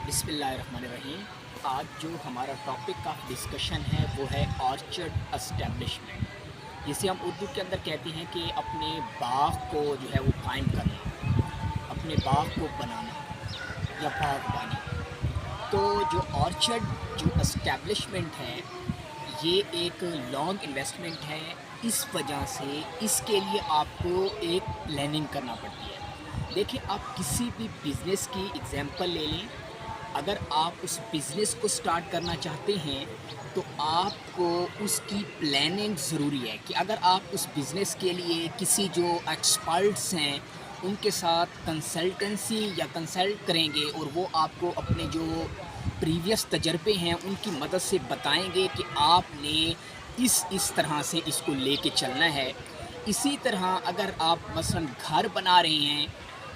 बिस्मिल्लाहिर्रहमानिर्रहीम। आज जो हमारा टॉपिक का डिस्कशन है वो है ऑर्चर्ड एस्टेब्लिशमेंट, जिसे हम उर्दू के अंदर कहते हैं कि अपने बाग को जो है वो कायम करना, अपने बाग को बनाना या बागबानी। तो जो ऑर्चर्ड जो एस्टेब्लिशमेंट है ये एक लॉन्ग इन्वेस्टमेंट है। इस वजह से इसके लिए आपको एक प्लानिंग करना पड़ती है। देखिए, आप किसी भी बिज़नेस की एग्जांपल ले लें। अगर आप उस बिज़नेस को स्टार्ट करना चाहते हैं तो आपको उसकी प्लानिंग ज़रूरी है कि अगर आप उस बिज़नेस के लिए किसी जो एक्सपर्ट्स हैं उनके साथ कंसल्टेंसी या कंसल्ट करेंगे और वो आपको अपने जो प्रीवियस तजर्बे हैं उनकी मदद से बताएंगे कि आपने इस तरह से इसको लेके चलना है। इसी तरह अगर आप मसलन घर बना रहे हैं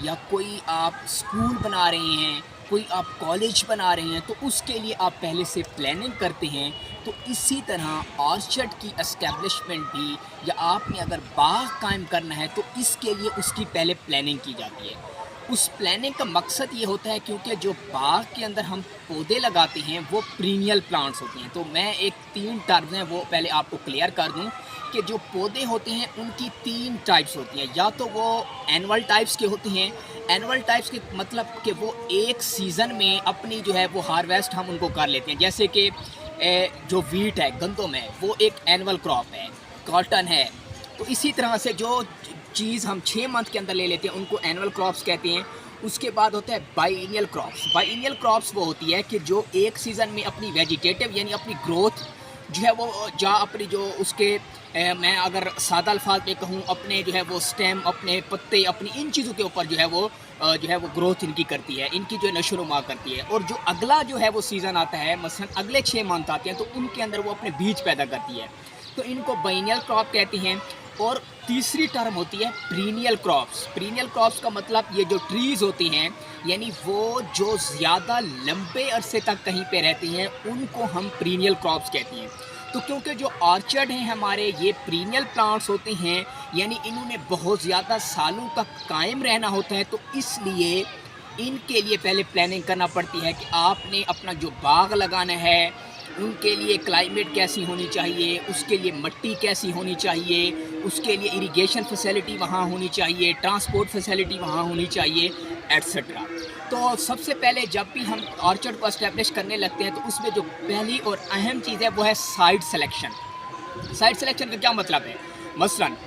या कोई आप स्कूल बना रहे हैं, कोई आप कॉलेज बना रहे हैं, तो उसके लिए आप पहले से प्लानिंग करते हैं। तो इसी तरह ऑर्चर्ड की एस्टेब्लिशमेंट भी, या आपने अगर बाग कायम करना है तो इसके लिए उसकी पहले प्लानिंग की जाती है। उस प्लानिंग का मकसद ये होता है क्योंकि जो बाग के अंदर हम पौधे लगाते हैं वो पीरियड प्लांट्स होते हैं। तो मैं एक 3 टर्म्स हैं वो पहले आपको क्लियर कर दूं कि जो पौधे होते हैं उनकी 3 टाइप्स होती हैं। या तो वो एनुअल टाइप्स के होते हैं। एनुअल टाइप्स के मतलब कि वो एक सीज़न में अपनी जो है वो हार्वेस्ट हम उनको कर लेते हैं। जैसे कि जो वीट है, गंदम है, वो एक एनुअल क्रॉप है। कॉटन है। तो इसी तरह से जो चीज़ हम 6 मंथ के अंदर ले लेते हैं उनको एनुअल क्रॉप्स कहते हैं। उसके बाद होता है बाइनियल क्रॉप्स। बाइनियल क्रॉप्स वो होती है कि जो एक सीज़न में अपनी वेजिटेटिव यानी अपनी ग्रोथ जो है वो अपनी जो उसके मैं अगर सादा अल्फाज में कहूँ, अपने जो है वो स्टेम, अपने पत्ते, अपनी इन चीज़ों के ऊपर जो है वो ग्रोथ इनकी करती है, इनकी जो नशोनुमा करती है। और जो अगला जो है वो सीज़न आता है, मसलन अगले 6 मंथ आते हैं, तो उनके अंदर वो अपने बीज पैदा करती है। तो इनको बाइनियल क्रॉप कहते हैं। और तीसरी टर्म होती है पीरियड क्रॉप्स। पीरियड क्रॉप्स का मतलब ये जो ट्रीज़ होती हैं, यानी वो जो ज़्यादा लंबे अरसे तक कहीं पे रहती हैं, उनको हम पीरियड क्रॉप्स कहते हैं। तो क्योंकि जो ऑर्चर्ड हैं हमारे, ये पीरियड प्लांट्स होते हैं, यानी इन्होंने बहुत ज़्यादा सालों तक कायम रहना होता है, तो इसलिए इनके लिए पहले प्लानिंग करना पड़ती है कि आपने अपना जो बाग लगाना है उनके लिए क्लाइमेट कैसी होनी चाहिए, उसके लिए मिट्टी कैसी होनी चाहिए, उसके लिए इरिगेशन फैसिलिटी वहाँ होनी चाहिए, ट्रांसपोर्ट फैसिलिटी वहाँ होनी चाहिए, एट्सेट्रा। तो सबसे पहले जब भी हम ऑर्चर्ड को एस्टेब्लिश करने लगते हैं तो उसमें जो पहली और अहम चीज़ है वो है साइट सिलेक्शन। साइट सिलेक्शन का क्या मतलब है? मसलन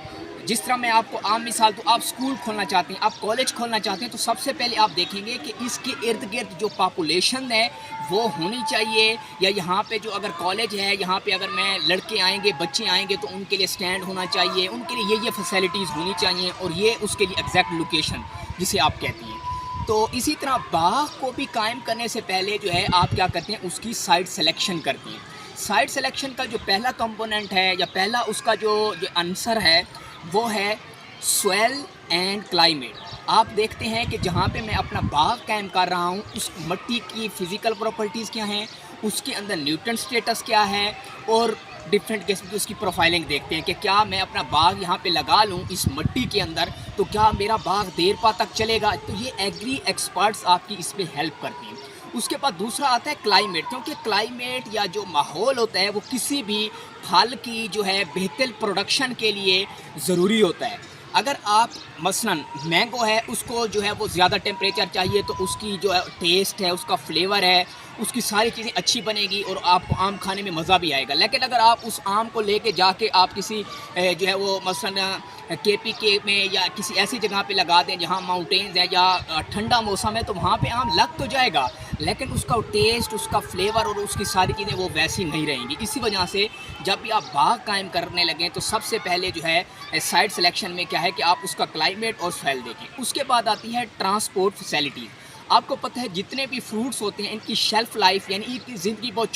जिस तरह मैं आपको आम मिसाल दूँ, आप स्कूल खोलना चाहते हैं, आप कॉलेज खोलना चाहते हैं, तो सबसे पहले आप देखेंगे कि इसके इर्द गिर्द जो पॉपुलेशन है वो होनी चाहिए। या यहाँ पे जो अगर कॉलेज है, यहाँ पे अगर मैं लड़के आएंगे, बच्चे आएंगे, तो उनके लिए स्टैंड होना चाहिए, उनके लिए ये फैसिलिटीज़ होनी चाहिए, और ये उसके लिए एग्जैक्ट लोकेशन जिसे आप कहती हैं। तो इसी तरह बाग को भी कायम करने से पहले जो है आप क्या करते हैं, उसकी साइट सिलेक्शन करती हैं। साइट सिलेक्शन का जो पहला कंपोनेंट है या पहला उसका जो आंसर है वो है सॉइल एंड क्लाइमेट। आप देखते हैं कि जहाँ पे मैं अपना बाग कायम कर रहा हूँ उस मिट्टी की फ़िज़िकल प्रॉपर्टीज़ क्या हैं, उसके अंदर न्यूट्रिएंट स्टेटस क्या है, और डिफरेंट किस्म की उसकी प्रोफाइलिंग देखते हैं कि क्या मैं अपना बाग यहाँ पे लगा लूँ इस मिट्टी के अंदर तो क्या मेरा बाग देर पा तक चलेगा। तो ये एग्री एक्सपर्ट्स आपकी इस पर हेल्प करती हैं। उसके बाद दूसरा आता है क्लाइमेट, क्योंकि क्लाइमेट या जो माहौल होता है वो किसी भी फल की जो है बेहतर प्रोडक्शन के लिए ज़रूरी होता है। अगर आप मसलन मैंगो है, उसको जो है वो ज़्यादा टेम्परेचर चाहिए, तो उसकी जो है टेस्ट है, उसका फ्लेवर है, उसकी सारी चीज़ें अच्छी बनेगी और आपको आम खाने में मज़ा भी आएगा। लेकिन अगर आप उस आम को लेके जाके आप किसी जो है वो मसलन KPK में या किसी ऐसी जगह पे लगा दें जहाँ माउंटेन्स है या ठंडा मौसम है, तो वहाँ पे आम लग तो जाएगा, लेकिन उसका टेस्ट, उसका फ्लेवर और उसकी सारी चीज़ें वो वैसी नहीं रहेंगी। इसी वजह से जब भी आप बाग कायम करने लगें तो सबसे पहले जो है साइट सिलेक्शन में क्या है कि आप उसका क्लाइमेट और सॉइल देखें। उसके बाद आती है ट्रांसपोर्ट फैसिलिटी। आपको पता है जितने भी फ्रूट्स होते हैं इनकी शेल्फ़ लाइफ यानी इनकी ज़िंदगी बहुत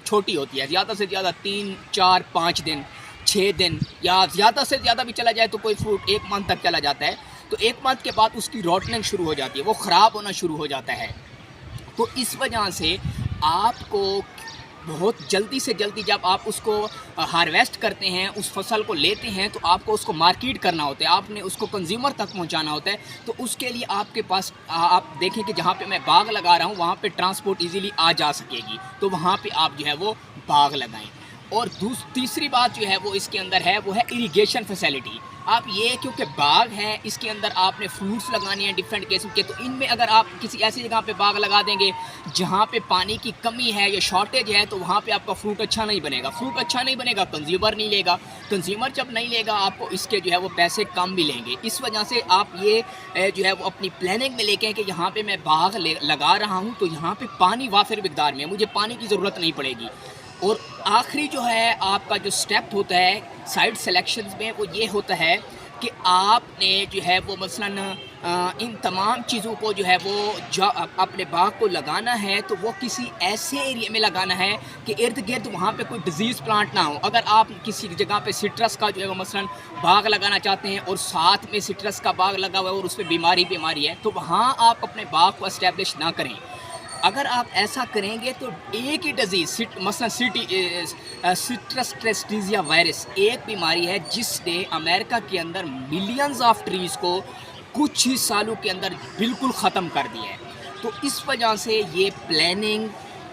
छोटी होती है। ज़्यादा से ज़्यादा 3, 4, 5 दिन, 6 दिन, या ज़्यादा से ज़्यादा भी चला जाए तो कोई फ्रूट 1 मंथ तक चला जाता है। तो 1 मंथ के बाद उसकी रॉटनिंग शुरू हो जाती है, वो ख़राब होना शुरू हो जाता है। तो इस वजह से आपको बहुत जल्दी से जल्दी जब आप उसको हार्वेस्ट करते हैं, उस फसल को लेते हैं, तो आपको उसको मार्केट करना होता है, आपने उसको कंज्यूमर तक पहुंचाना होता है। तो उसके लिए आपके पास आप देखें कि जहाँ पे मैं बाग लगा रहा हूँ वहाँ पे ट्रांसपोर्ट इजीली आ जा सकेगी, तो वहाँ पे आप जो है वो बाग लगाएं। और तीसरी बात जो है वो इसके अंदर है वो है इरिगेशन फैसिलिटी। आप ये क्योंकि बाग है, इसके अंदर आपने फ्रूट्स लगाने हैं डिफरेंट किस्म के, तो इनमें अगर आप किसी ऐसी जगह पे बाग लगा देंगे जहाँ पे पानी की कमी है या शॉर्टेज है, तो वहाँ पे आपका फ्रूट अच्छा नहीं बनेगा। फ्रूट अच्छा नहीं बनेगा, कंज्यूमर नहीं लेगा, कंज्यूमर जब नहीं लेगा आपको इसके जो है वो पैसे कम मिलेंगे। इस वजह से आप ये जो है वो अपनी प्लानिंग में लेके कि यहाँ पे मैं बाग लगा रहा हूँ तो यहाँ पे पानी वाफिर मिकदार में, मुझे पानी की ज़रूरत नहीं पड़ेगी। और आखिरी जो है आपका जो स्टेप होता है साइट सिलेक्शंस में, वो ये होता है कि आपने जो है वो मसलन इन तमाम चीज़ों को जो है वो जो अपने बाग को लगाना है तो वो किसी ऐसे एरिया में लगाना है कि इर्द गिर्द वहाँ पे कोई डिज़ीज़ प्लांट ना हो। अगर आप किसी जगह पे सिट्रस का जो है वो मसलन बाग लगाना चाहते हैं और साथ में सिट्रस का बाग लगा हुआ है और उस पर बीमारी है, तो वहाँ आप अपने बाग को इस्टेब्लिश ना करें। अगर आप ऐसा करेंगे तो एक ही डिज़ीज़ मसलन सिट्रस ट्रेस्टीजिया वायरस एक बीमारी है जिसने अमेरिका के अंदर मिलियंस ऑफ ट्रीज़ को कुछ ही सालों के अंदर बिल्कुल ख़त्म कर दिया है। तो इस वजह से ये प्लानिंग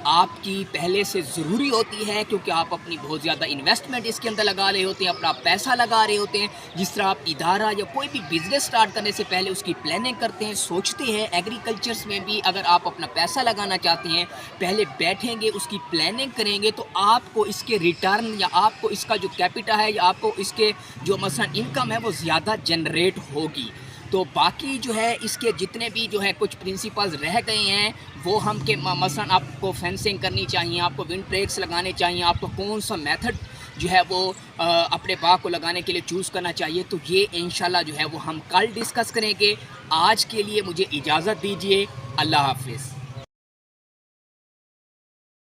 आपकी पहले से ज़रूरी होती है, क्योंकि आप अपनी बहुत ज़्यादा इन्वेस्टमेंट इसके अंदर लगा रहे होते हैं, अपना पैसा लगा रहे होते हैं। जिस तरह आप इदारा या कोई भी बिज़नेस स्टार्ट करने से पहले उसकी प्लानिंग करते हैं, सोचते हैं। एग्रीकल्चर्स में भी अगर आप अपना पैसा लगाना चाहते हैं, पहले बैठेंगे, उसकी प्लानिंग करेंगे, तो आपको इसके रिटर्न या आपको इसका जो कैपिटल है या आपको इसके जो मसलन इनकम है वो ज़्यादा जनरेट होगी। तो बाकी जो है इसके जितने भी जो है कुछ प्रिंसिपल्स रह गए हैं वो हम के मसलन आपको फेंसिंग करनी चाहिए, आपको विंड ब्रेक्स लगाने चाहिए, आपको कौन सा मेथड जो है वो अपने बाग को लगाने के लिए चूज़ करना चाहिए। तो ये इंशाल्लाह जो है वो हम कल डिस्कस करेंगे। आज के लिए मुझे इजाज़त दीजिए। अल्लाह हाफिज़।